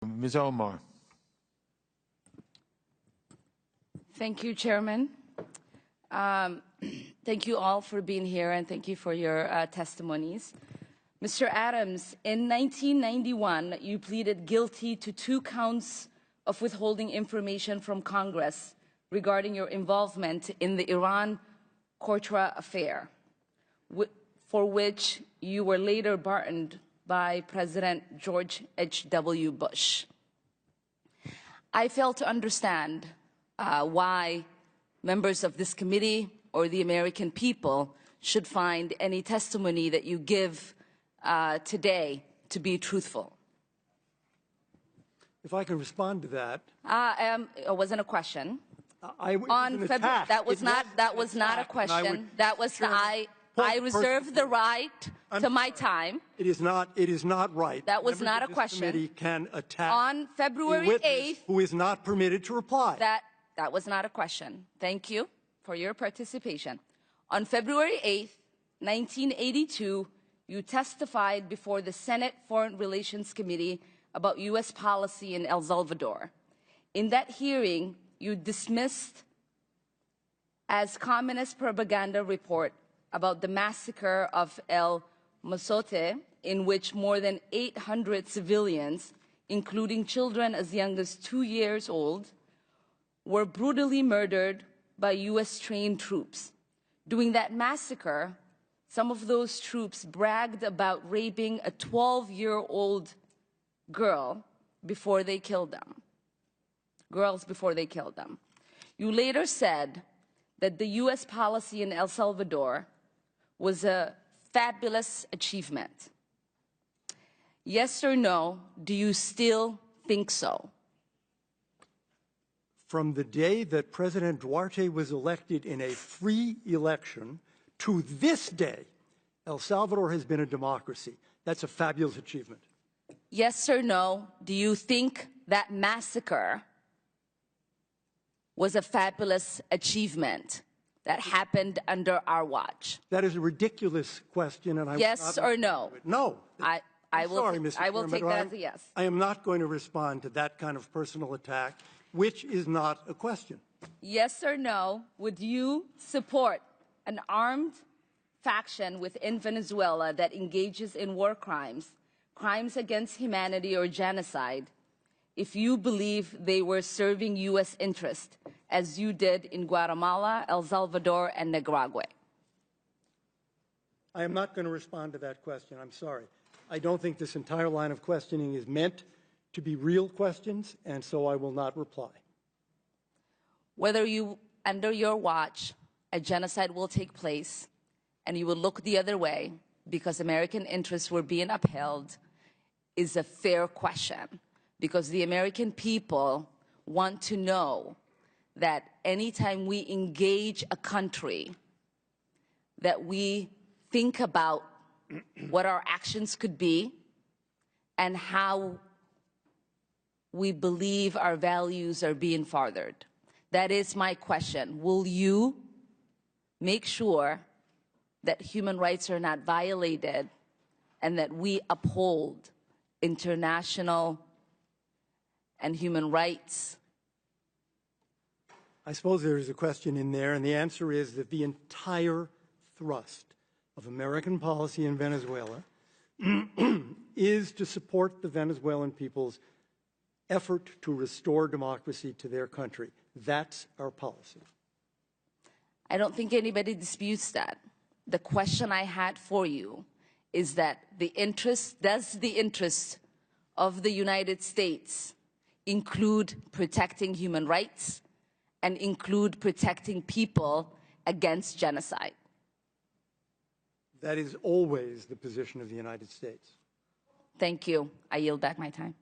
Ms. Omar. Thank you, Chairman. Thank you all for being here, and thank you for your testimonies. Mr. Adams, in 1991, you pleaded guilty to 2 counts of withholding information from Congress regarding your involvement in the Iran-Contra affair, for which you were later pardoned by President George H.W. Bush. I fail to understand why members of this committee or the American people should find any testimony that you give today to be truthful. If I can respond to that. It wasn't a question. That was not a question. I reserve the right to my time. It is not right. That was not a This question. committee can attack On February a witness 8th, who is not permitted to reply. That was not a question. Thank you for your participation. On February 8th, 1982, you testified before the Senate Foreign Relations Committee about U.S. policy in El Salvador. In that hearing, you dismissed as communist propaganda report about the massacre of El Mozote, in which more than 800 civilians, including children as young as 2 years old, were brutally murdered by U.S.-trained troops. During that massacre, some of those troops bragged about raping a 12-year-old girl before they killed them. Girls before they killed them. You later said that the U.S. policy in El Salvador was a fabulous achievement. Yes or no, do you still think so? From the day that President Duarte was elected in a free election to this day, El Salvador has been a democracy. That's a fabulous achievement. Yes or no, do you think that massacre was a fabulous achievement that happened under our watch? That is a ridiculous question, and I yes or no? No. I will take that as a yes. I am not going to respond to that kind of personal attack, which is not a question. Yes or no, would you support an armed faction within Venezuela that engages in war crimes, crimes against humanity or genocide, if you believe they were serving U.S. interest, as you did in Guatemala, El Salvador, and Nicaragua? I am not going to respond to that question. I'm sorry. I don't think this entire line of questioning is meant to be real questions, and so I will not reply. Whether under your watch, a genocide will take place, and you will look the other way because American interests were being upheld, is a fair question, because the American people want to know that anytime we engage a country, that we think about what our actions could be and how we believe our values are being furthered. That is my question. Will you make sure that human rights are not violated and that we uphold international and human rights? I suppose there is a question in there, and the answer is that the entire thrust of American policy in Venezuela is to support the Venezuelan people's effort to restore democracy to their country. That's our policy. I don't think anybody disputes that. The question I had for you is that does the interest of the United States include protecting human rights and include protecting people against genocide? That is always the position of the United States. Thank you. I yield back my time.